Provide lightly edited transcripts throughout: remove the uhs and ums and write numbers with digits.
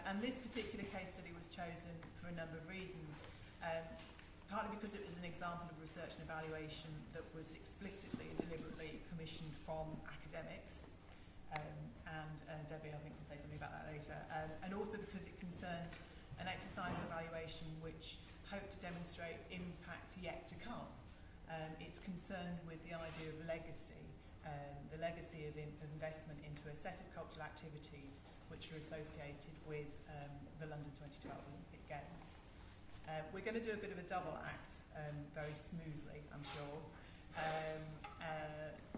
And this particular case study was chosen for a number of reasons. Partly because it was an example of research and evaluation that was explicitly and deliberately commissioned from academics, and Debbie, I think, can say something about that later, and also because it concerned an exercise of evaluation which hoped to demonstrate impact yet to come. It's concerned with the idea of legacy, the legacy of investment into a set of cultural activities which are associated with the London 2012 Olympic Games. We're going to do a bit of a double act very smoothly, I'm sure.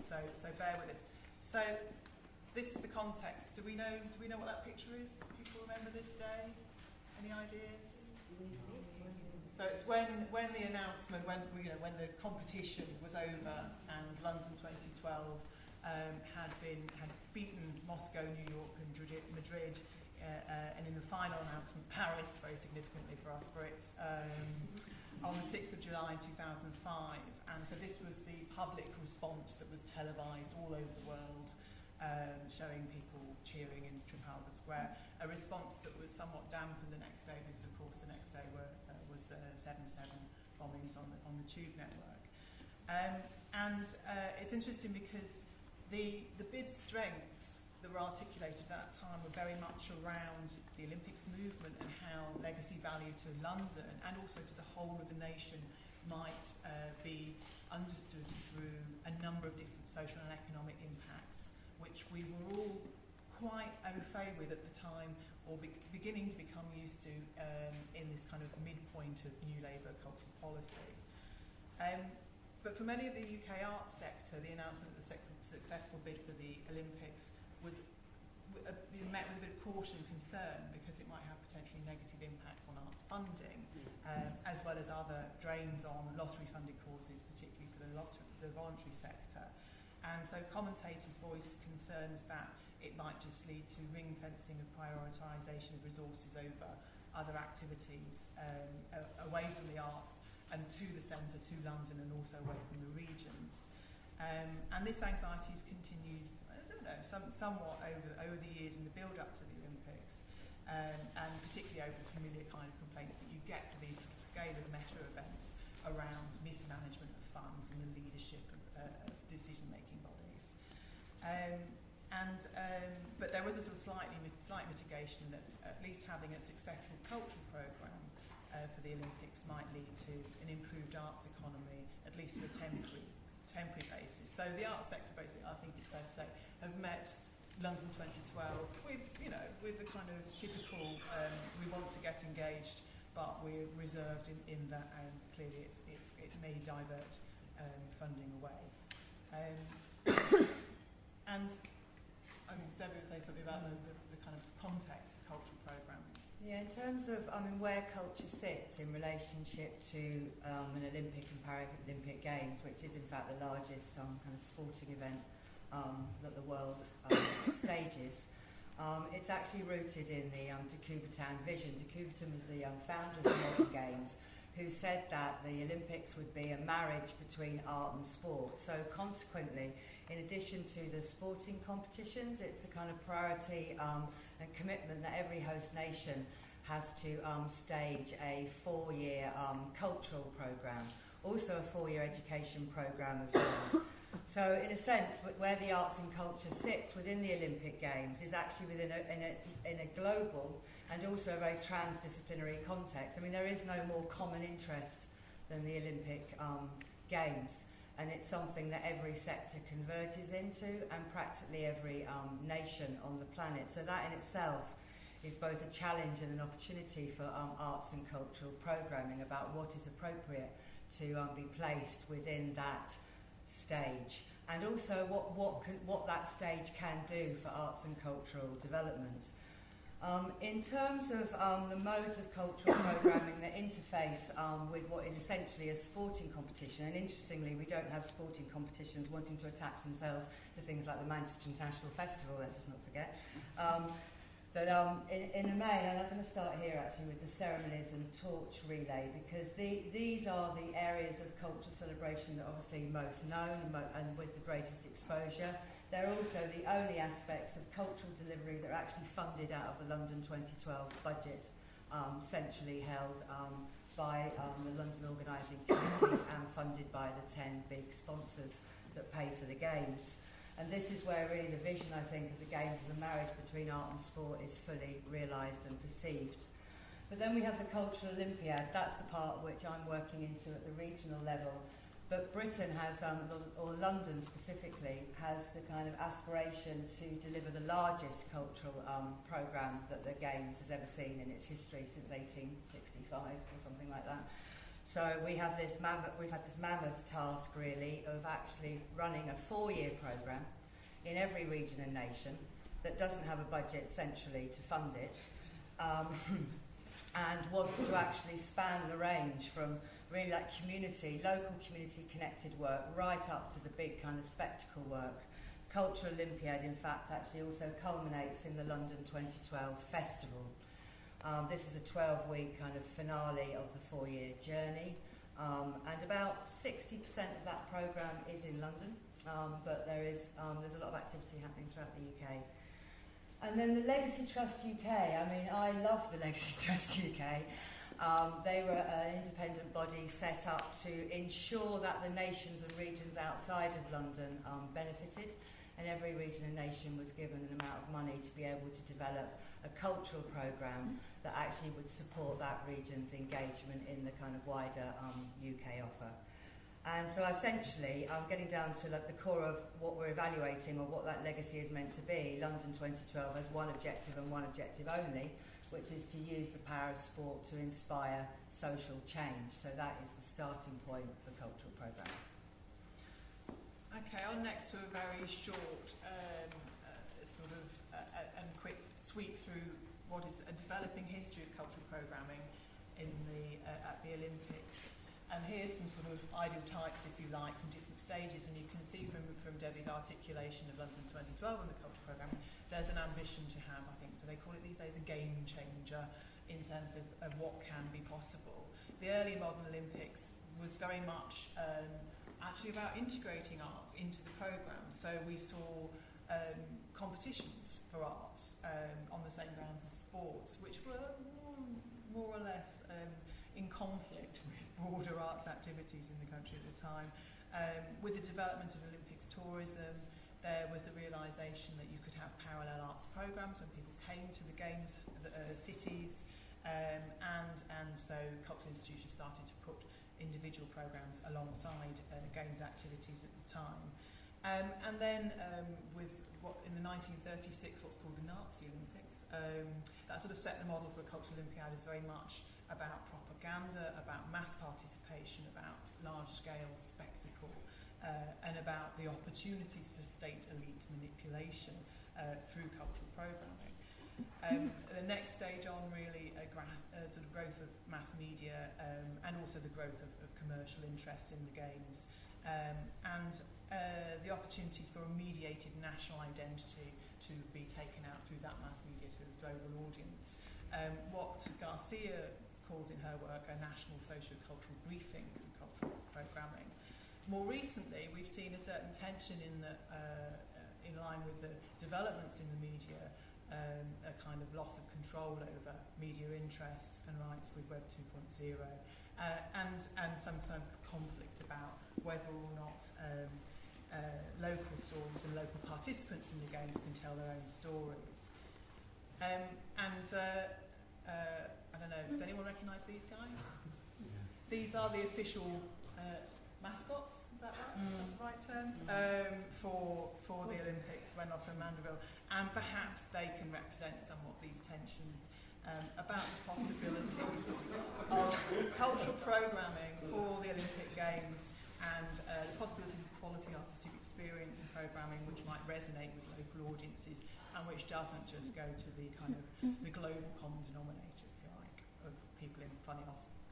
So bear with us. So this is the context. Do we know what that picture is? People remember this day? Any ideas? So it's when the announcement, when the competition was over and London 2012 had beaten Moscow, New York, and Madrid. And in the final announcement, Paris, very significantly for us Brits, on the 6th of July 2005. And so this was the public response that was televised all over the world, showing people cheering in Trafalgar Square. A response that was somewhat dampened the next day, because of course the next day was 7/7 bombings on the Tube network. And it's interesting because the bid strengths that were articulated at that time were very much around the Olympics movement and how legacy value to London and also to the whole of the nation might be understood through a number of different social and economic impacts, which we were all quite au fait with at the time, or beginning to become used to in this kind of midpoint of New Labour cultural policy. But for many of the UK arts sector, the announcement of the successful bid for the Olympics was met with a bit of caution and concern, because it might have potentially negative impact on arts funding, as well as other drains on lottery-funded causes, particularly for the voluntary sector. And so commentators voiced concerns that it might just lead to ring-fencing of prioritisation of resources over other activities away from the arts and to the centre, to London, and also away from the regions. And this anxiety has continued, somewhat over the years in the build-up to the Olympics, and particularly over the familiar kind of complaints that you get for these sort of scale of meta events around mismanagement of funds and the leadership of decision-making bodies. But there was a sort of slight mitigation that at least having a successful cultural programme for the Olympics might lead to an improved arts economy, at least for a temporary basis. So the arts sector, basically, I think it's fair to say, have met London 2012 with the kind of typical we want to get engaged, but we're reserved in that, and clearly it may divert funding away. And Debbie would say something about the kind of context of cultural programming. Yeah, in terms of where culture sits in relationship to an Olympic and Paralympic Games, which is in fact the largest kind of sporting event that the world stages, it's actually rooted in the de Coubertin vision. De Coubertin was the founder of the modern Games, who said that the Olympics would be a marriage between art and sport. So consequently, in addition to the sporting competitions, it's a kind of priority and commitment that every host nation has to stage a 4-year cultural programme, also a 4-year education programme as well. So in a sense, where the arts and culture sits within the Olympic Games is actually within a global and also a very transdisciplinary context. I mean, there is no more common interest than the Olympic Games, and it's something that every sector converges into, and practically every nation on the planet. So that in itself is both a challenge and an opportunity for arts and cultural programming about what is appropriate to be placed within that stage, and also what that stage can do for arts and cultural development. In terms of the modes of cultural programming that interface with what is essentially a sporting competition, and interestingly we don't have sporting competitions wanting to attach themselves to things like the Manchester International Festival, let's just not forget. But in the main, and I'm going to start here actually with the ceremonies and torch relay, because these are the areas of cultural celebration that are obviously most known and with the greatest exposure. they're also the only aspects of cultural delivery that are actually funded out of the London 2012 budget, centrally held by the London Organising Committee and funded by the 10 big sponsors that pay for the Games. And this is where really the vision, I think, of the Games as a marriage between art and sport is fully realised and perceived. But then we have the Cultural Olympiad. That's the part which I'm working into at the regional level. But Britain has, or London specifically, has the kind of aspiration to deliver the largest cultural programme that the Games has ever seen in its history since 1865 or something like that. So we've had this mammoth task really of actually running a 4-year programme in every region and nation that doesn't have a budget centrally to fund it, and wants to actually span the range from really like local community connected work right up to the big kind of spectacle work. Cultural Olympiad, in fact, actually also culminates in the London 2012 festival. This is a 12-week kind of finale of the 4-year journey, and about 60% of that programme is in London, but there's a lot of activity happening throughout the UK. And then the Legacy Trust UK, I mean, I love the Legacy Trust UK. They were an independent body set up to ensure that the nations and regions outside of London benefited, and every region and nation was given an amount of money to be able to develop a cultural programme that actually would support that region's engagement in the kind of wider UK offer. And so essentially, I'm getting down to like the core of what we're evaluating or what that legacy is meant to be. London 2012 has one objective and one objective only, which is to use the power of sport to inspire social change. So that is the starting point for cultural programme. Okay, on next to a very short and quick sweep through what is a developing history of cultural programming in at the Olympics. And here's some sort of ideal types, if you like, some different stages. And you can see from Debbi's articulation of London 2012 and the cultural programme, there's an ambition to have, I think, do they call it these days, a game changer in terms of what can be possible. The early modern Olympics was very much actually about integrating arts into the programme. So we saw competitions for arts on the same grounds as sports, which were more or less in conflict with broader arts activities in the country at the time. With the development of Olympics tourism, there was a realisation that you could have parallel arts programmes when people came to the Games cities, and so cultural institutions started to put individual programmes alongside Games activities at the time. And then with what in the 1936, what's called the Nazi Olympics, that sort of set the model for a cultural Olympiad is very much about propaganda, about mass participation, about large-scale spectacle, and about the opportunities for state elite manipulation through cultural programming. The next stage on really sort of growth of mass media and also the growth of commercial interests in the Games, and the opportunities for a mediated national identity to be taken out through that mass media to a global audience. What Garcia calls in her work a national socio-cultural briefing for cultural programming. More recently, we've seen a certain tension in line with the developments in the media, a kind of loss of control over media interests and rights with Web 2.0, and some kind of conflict about whether or not local stories and local participants in the Games can tell their own stories. I don't know, does anyone recognise these guys? Yeah. These are the official mascots, is that right? Is that the right term? For the Olympics, Wenlock and Mandeville. And perhaps they can represent somewhat these tensions about the possibilities of cultural programming for the Olympic Games and the possibilities of quality artistic experience and programming which might resonate with local audiences and which doesn't just go to the kind of the global common denominator, if you like, of people in funny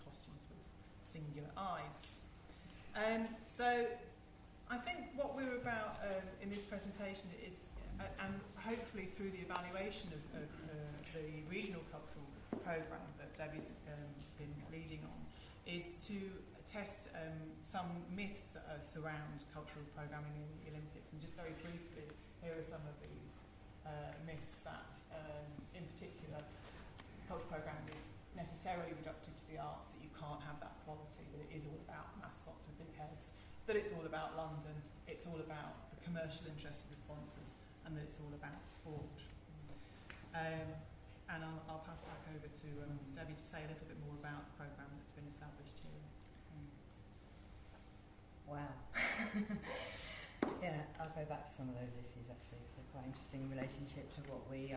costumes with singular eyes. So I think what we're about in this presentation is, and hopefully through the evaluation of the regional cultural programme that Debbi's been leading on, is to test some myths that surround cultural programming in the Olympics, and just very briefly here are some of these myths that, in particular, culture programming is necessarily reductive to the arts, that you can't have that quality, that it is all about mascots with big heads, that it's all about London, it's all about the commercial interest of the sponsors, and that it's all about sport. And I'll pass back over to Debbie to say a little bit more about the programme that's been established here. Wow. Yeah, I'll go back to some of those issues actually. So quite interesting in relationship to what we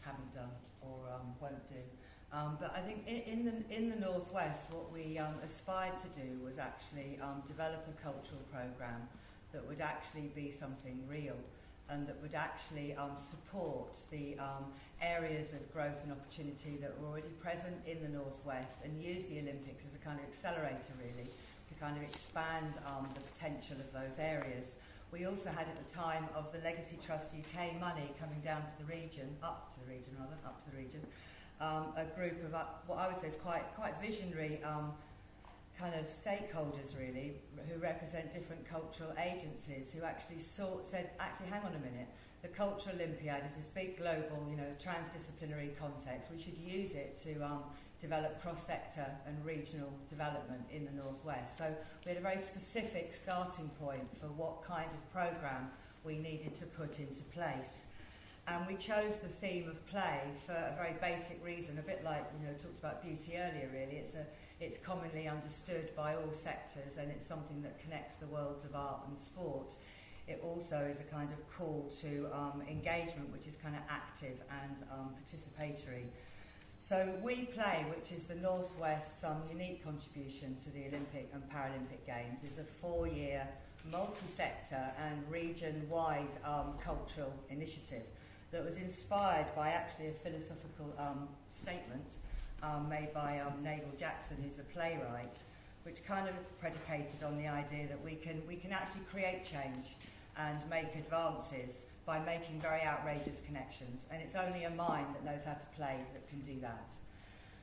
haven't done or won't do. But I think in the Northwest, what we aspired to do was actually develop a cultural programme that would actually be something real, and that would actually support the areas of growth and opportunity that were already present in the Northwest, and use the Olympics as a kind of accelerator really to kind of expand the potential of those areas. We also had at the time of the Legacy Trust UK money coming down to the region, up to the region, a group of what I would say is quite visionary kind of stakeholders really, who represent different cultural agencies, who actually said, actually hang on a minute, the Cultural Olympiad is this big global, transdisciplinary context. We should use it to develop cross-sector and regional development in the Northwest. So we had a very specific starting point for what kind of programme we needed to put into place. And we chose the theme of play for a very basic reason, a bit like, talked about beauty earlier really. It's commonly understood by all sectors, and it's something that connects the worlds of art and sport. It also is a kind of call to engagement, which is kind of active and participatory. So We Play, which is the Northwest's unique contribution to the Olympic and Paralympic Games, is a 4-year multi-sector and region-wide cultural initiative that was inspired by actually a philosophical statement made by Nagel Jackson, who's a playwright, which kind of predicated on the idea that we can actually create change and make advances by making very outrageous connections, and it's only a mind that knows how to play that can do that.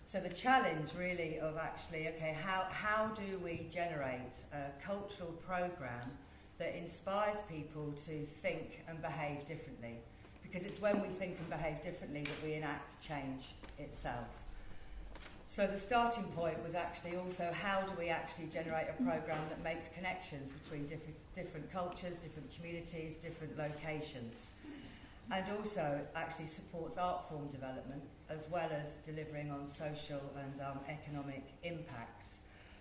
So the challenge really of actually, how do we generate a cultural programme that inspires people to think and behave differently? Because it's when we think and behave differently that we enact change itself. So the starting point was actually also, how do we actually generate a programme that makes connections between different cultures, different communities, different locations, and also actually supports art form development as well as delivering on social and economic impacts.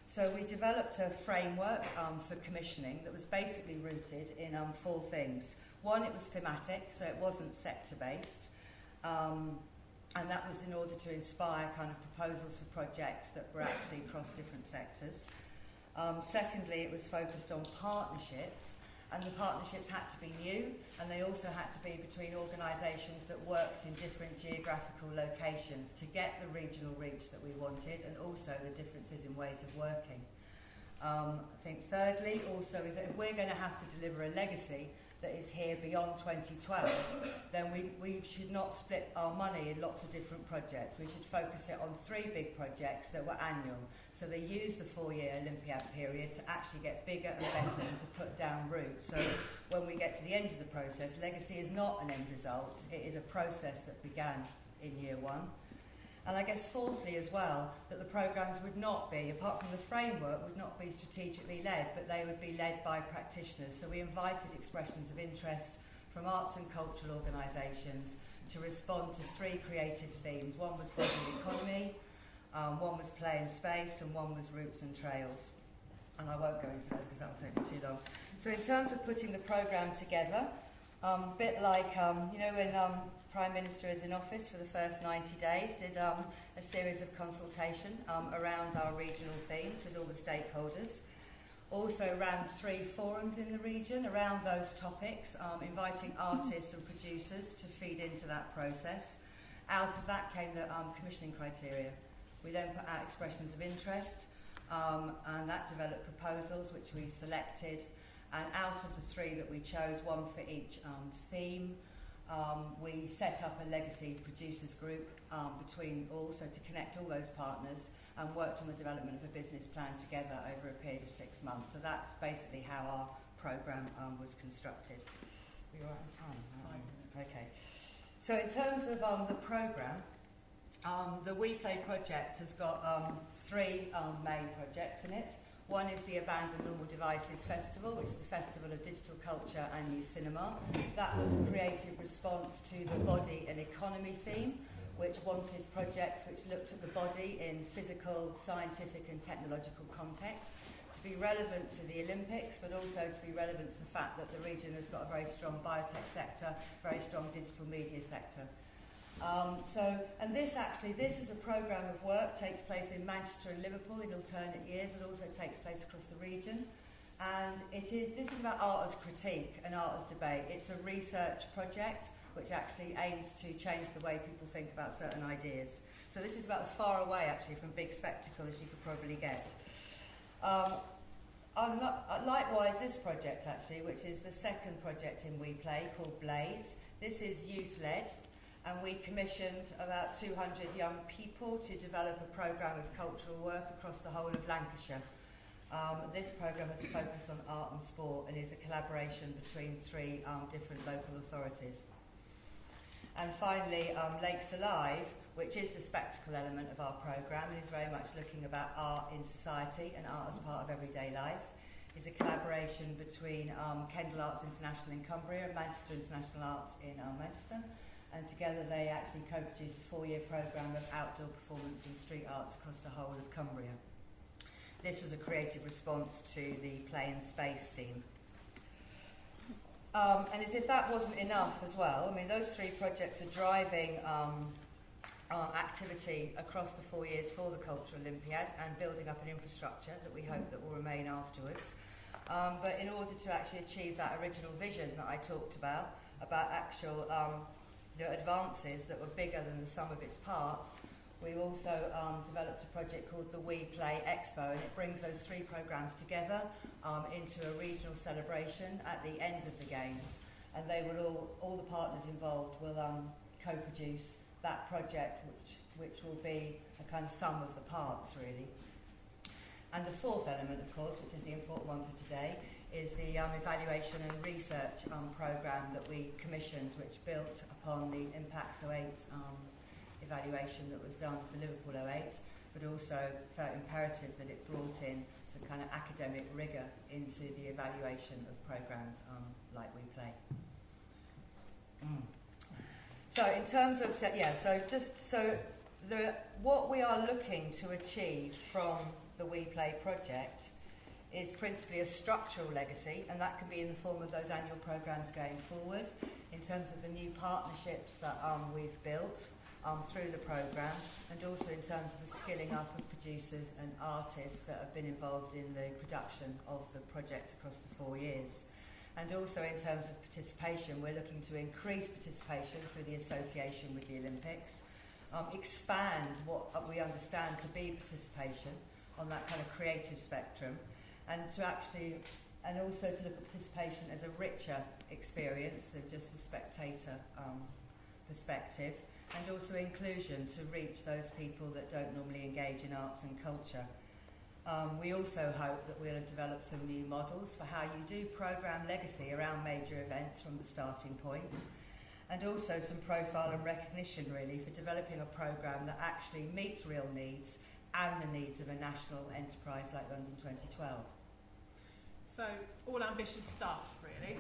So we developed a framework for commissioning that was basically rooted in 4 things. One, it was thematic, so it wasn't sector-based. And that was in order to inspire kind of proposals for projects that were actually across different sectors. Secondly, it was focused on partnerships, and the partnerships had to be new, and they also had to be between organisations that worked in different geographical locations to get the regional reach that we wanted, and also the differences in ways of working. I think thirdly, also, if we're going to have to deliver a legacy that is here beyond 2012, then we should not split our money in lots of different projects. We should focus it on 3 big projects that were annual. So they use the 4-year Olympiad period to actually get bigger and better and to put down roots. So when we get to the end of the process, legacy is not an end result. It is a process that began in year 1. And I guess fourthly as well, that the programmes would not be, apart from the framework, would not be strategically led, but they would be led by practitioners. So we invited expressions of interest from arts and cultural organisations to respond to 3 creative themes. One was bodily economy, one was play and space, and one was roots and trails. And I won't go into those because that will take me too long. So in terms of putting the programme together, a bit like, when Prime Minister is in office for the first 90 days, did a series of consultation around our regional themes with all the stakeholders. Also ran 3 forums in the region around those topics, inviting artists and producers to feed into that process. Out of that came the commissioning criteria. We then put out expressions of interest, and that developed proposals which we selected. And out of the 3 that we chose, 1 for each theme, we set up a legacy producers group between all, so to connect all those partners, and worked on the development of a business plan together over a period of 6 months. So that's basically how our programme was constructed. We're out of time. 5 minutes. Okay. So in terms of the programme, the We Play project has got 3 main projects in it. One is the Abandon Normal Devices Festival, which is a festival of digital culture and new cinema. That was a creative response to the body and economy theme, which wanted projects which looked at the body in physical, scientific and technological context to be relevant to the Olympics, but also to be relevant to the fact that the region has got a very strong biotech sector, very strong digital media sector. This is a programme of work, takes place in Manchester and Liverpool in alternate years. It also takes place across the region. And this is about art as critique and art as debate. It's a research project which actually aims to change the way people think about certain ideas. So this is about as far away actually from big spectacle as you could probably get. Likewise, this project actually, which is the second project in We Play called Blaze, this is youth-led. And we commissioned about 200 young people to develop a programme of cultural work across the whole of Lancashire. This programme has a focus on art and sport and is a collaboration between 3 different local authorities. And finally, Lakes Alive, which is the spectacle element of our programme and is very much looking about art in society and art as part of everyday life, is a collaboration between Kendal Arts International in Cumbria and Manchester International Arts in Manchester. And together they actually co-produced a 4-year programme of outdoor performance and street arts across the whole of Cumbria. This was a creative response to the play and space theme. And as if that wasn't enough as well, I mean, those 3 projects are driving activity across the 4 years for the Cultural Olympiad and building up an infrastructure that we hope that will remain afterwards. But in order to actually achieve that original vision that I talked about actual advances that were bigger than the sum of its parts, we also developed a project called the We Play Expo, and it brings those 3 programmes together into a regional celebration at the end of the Games. And they will all the partners involved will co-produce that project, which will be a kind of sum of the parts, really. And the 4th element, of course, which is the important one for today, is the evaluation and research programme that we commissioned, which built upon the Impacts 08 evaluation that was done for Liverpool 08, but also felt imperative that it brought in some kind of academic rigour into the evaluation of programmes like We Play. So in terms of, what we are looking to achieve from the We Play project is principally a structural legacy, and that can be in the form of those annual programmes going forward, in terms of the new partnerships that we've built through the programme, and also in terms of the skilling up of producers and artists that have been involved in the production of the projects across the 4 years. And also in terms of participation, we're looking to increase participation through the association with the Olympics, expand what we understand to be participation on that kind of creative spectrum, and also to look at participation as a richer experience than just a spectator perspective, and also inclusion to reach those people that don't normally engage in arts and culture. We also hope that we'll develop some new models for how you do programme legacy around major events from the starting point, and also some profile and recognition really for developing a programme that actually meets real needs and the needs of a national enterprise like London 2012. So, all ambitious stuff, really.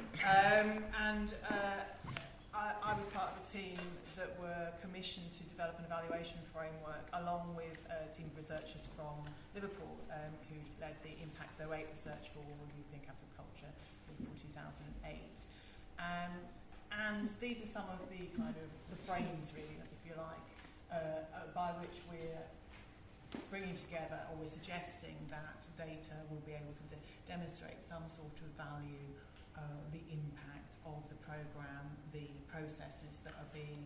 I was part of a team that were commissioned to develop an evaluation framework along with a team of researchers from Liverpool who led the Impacts 08 research for European Capital of Culture Liverpool 2008. And these are some of the kind of the frames, really, if you like, by which we're bringing together, or we're suggesting that data will be able to demonstrate some sort of value, the impact of the programme, the processes that are being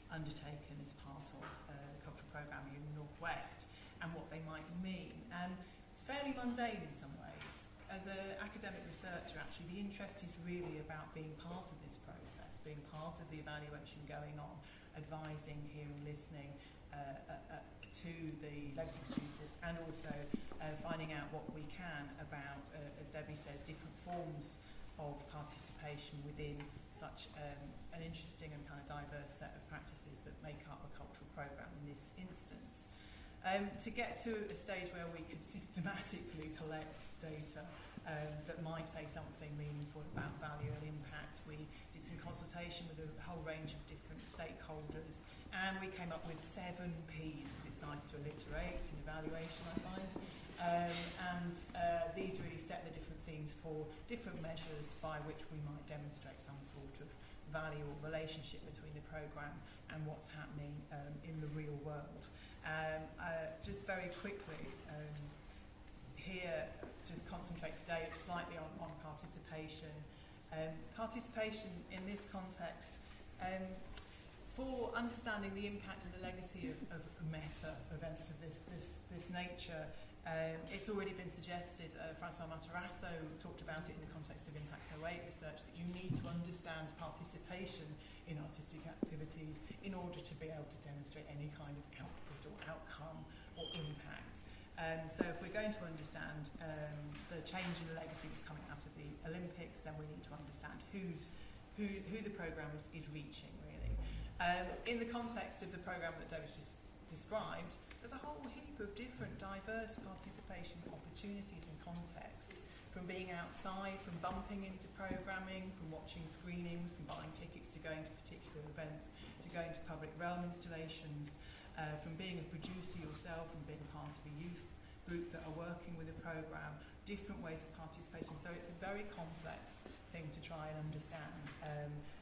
undertaken as part of the cultural programme in the North West, and what they might mean. And it's fairly mundane in some ways. As an academic researcher, actually, the interest is really about being part of this process, being part of the evaluation going on, advising, hearing, listening to the legacy producers, and also finding out what we can about, as Debbie says, different forms of participation within such an interesting and kind of diverse set of practices that make up a cultural programme in this instance. To get to a stage where we could systematically collect data that might say something meaningful about value and impact, we did some consultation with a whole range of different stakeholders, and we came up with 7 Ps, because it's nice to alliterate in evaluation, I find. These really set the different themes for different measures by which we might demonstrate some sort of value or relationship between the programme and what's happening in the real world. Just very quickly, here, just concentrate today slightly on participation. Participation in this context, for understanding the impact and the legacy of meta events of this nature, it's already been suggested, François Matarasso talked about it in the context of Impact 08 research, that you need to understand participation in artistic activities in order to be able to demonstrate any kind of output or outcome or impact. So if we're going to understand the change in the legacy that's coming out of the Olympics, then we need to understand who the programme is reaching, really. In the context of the programme that Debbi just described, there's a whole heap of different diverse participation opportunities and contexts, from being outside, from bumping into programming, from watching screenings, from buying tickets to going to particular events, to going to public realm installations, from being a producer yourself and being part of a youth group that are working with a programme, different ways of participation. So it's a very complex thing to try and understand,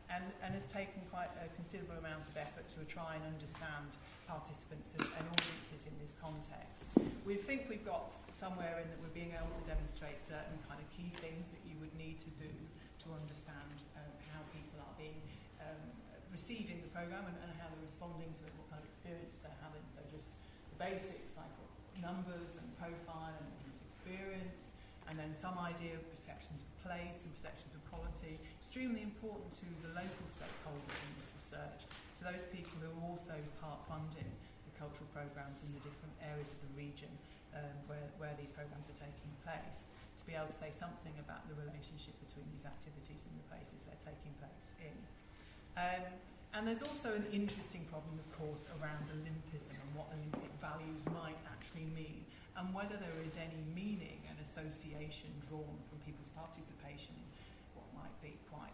and has taken quite a considerable amount of effort to try and understand participants and audiences in this context. We think we've got somewhere in that we're being able to demonstrate certain kind of key things that you would need to do to understand how people are being receiving the programme and how they're responding to it, what kind of experiences they're having. So just the basics like numbers and profile and experience, and then some idea of perceptions of place and perceptions of quality. Extremely important to the local stakeholders in this research, to those people who are also part funding the cultural programmes in the different areas of the region where these programmes are taking place, to be able to say something about the relationship between these activities and the places they're taking place in. And there's also an interesting problem, of course, around Olympism and what Olympic values might actually mean, and whether there is any meaning and association drawn from people's participation in what might be quite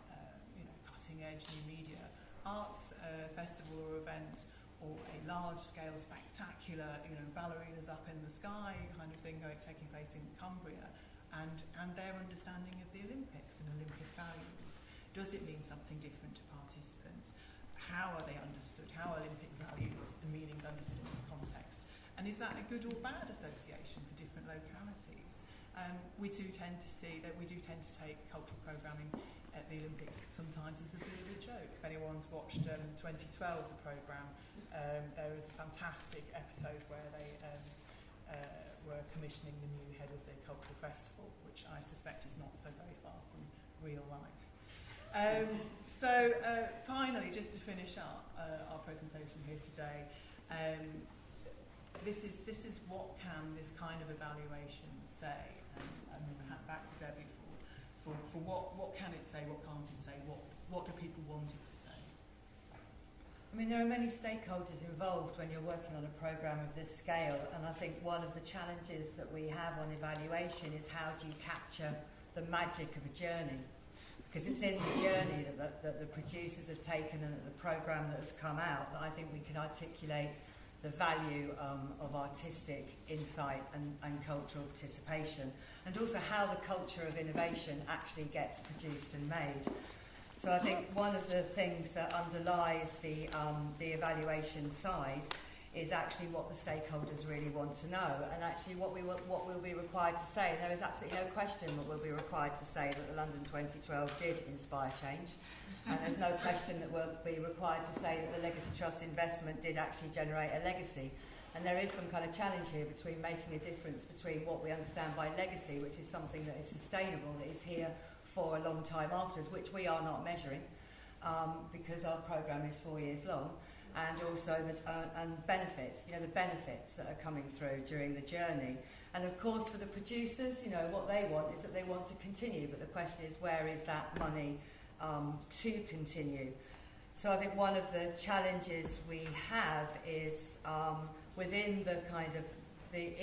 cutting-edge new media arts festival or event, or a large-scale spectacular, ballerinas up in the sky kind of thing taking place in Cumbria, and their understanding of the Olympics and Olympic values. Does it mean something different to participants? How are they understood? How are Olympic values and meanings understood in this context? And is that a good or bad association for different localities? We do tend to take cultural programming at the Olympics sometimes as a bit of a joke. If anyone's watched 2012, the programme, there was a fantastic episode where they were commissioning the new head of the cultural festival, which I suspect is not so very far from real life. Finally, just to finish up our presentation here today, this is what can this kind of evaluation say, and back to Debbi for what can it say, what can't it say, what do people want it to say? I mean, there are many stakeholders involved when you're working on a programme of this scale, and I think one of the challenges that we have on evaluation is how do you capture the magic of a journey? Because it's in the journey that the producers have taken and the programme that has come out that I think we can articulate the value of artistic insight and cultural participation, and also how the culture of innovation actually gets produced and made. So I think one of the things that underlies the evaluation side is actually what the stakeholders really want to know, and actually what we'll be required to say. And there is absolutely no question that we'll be required to say that the London 2012 did inspire change, and there's no question that we'll be required to say that the Legacy Trust investment did actually generate a legacy. And there is some kind of challenge here between making a difference between what we understand by legacy, which is something that is sustainable, that is here for a long time afterwards, which we are not measuring because our programme is 4 years long, and also and benefit, the benefits that are coming through during the journey. And of course for the producers, what they want is that they want to continue, but the question is, where is that money to continue? So I think one of the challenges we have is within the kind of the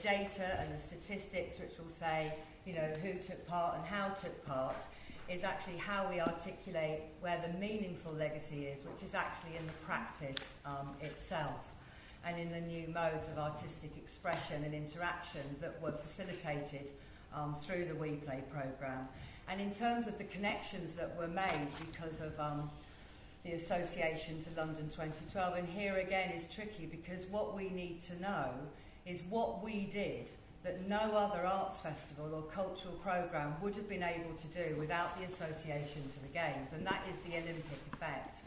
data and the statistics, which will say, who took part and how took part, is actually how we articulate where the meaningful legacy is, which is actually in the practice itself and in the new modes of artistic expression and interaction that were facilitated through the We Play programme. And in terms of the connections that were made because of the association to London 2012, and here again is tricky, because what we need to know is what we did that no other arts festival or cultural programme would have been able to do without the association to the Games, and that is the Olympic effect.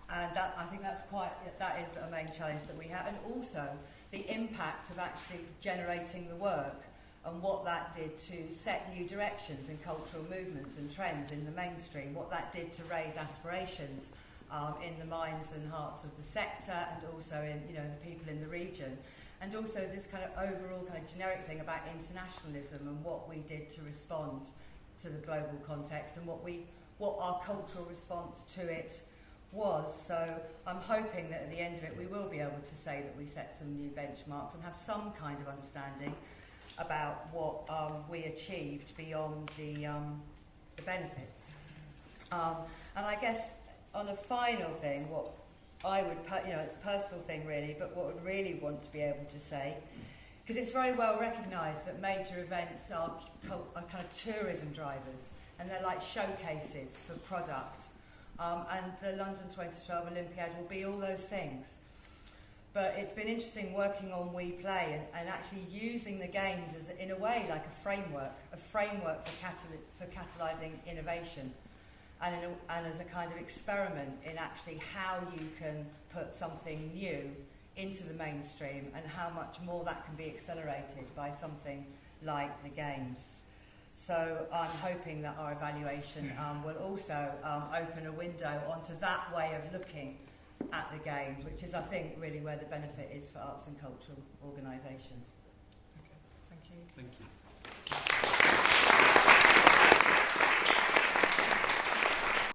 And I think that is a main challenge that we have, and also the impact of actually generating the work and what that did to set new directions in cultural movements and trends in the mainstream, what that did to raise aspirations in the minds and hearts of the sector, and also in the people in the region. And also this kind of overall kind of generic thing about internationalism and what we did to respond to the global context, and what our cultural response to it was. So I'm hoping that at the end of it we will be able to say that we set some new benchmarks and have some kind of understanding about what we achieved beyond the benefits. And I guess on a final thing, what I would, it's a personal thing really, but what I would really want to be able to say, because it's very well recognised that major events are kind of tourism drivers, and they're like showcases for product. And the London 2012 Olympiad will be all those things. But it's been interesting working on We Play and actually using the Games as, in a way, like a framework for catalysing innovation. And as a kind of experiment in actually how you can put something new into the mainstream, and how much more that can be accelerated by something like the Games. So I'm hoping that our evaluation will also open a window onto that way of looking at the Games, which is, I think, really where the benefit is for arts and cultural organisations. Okay, thank you. Thank you.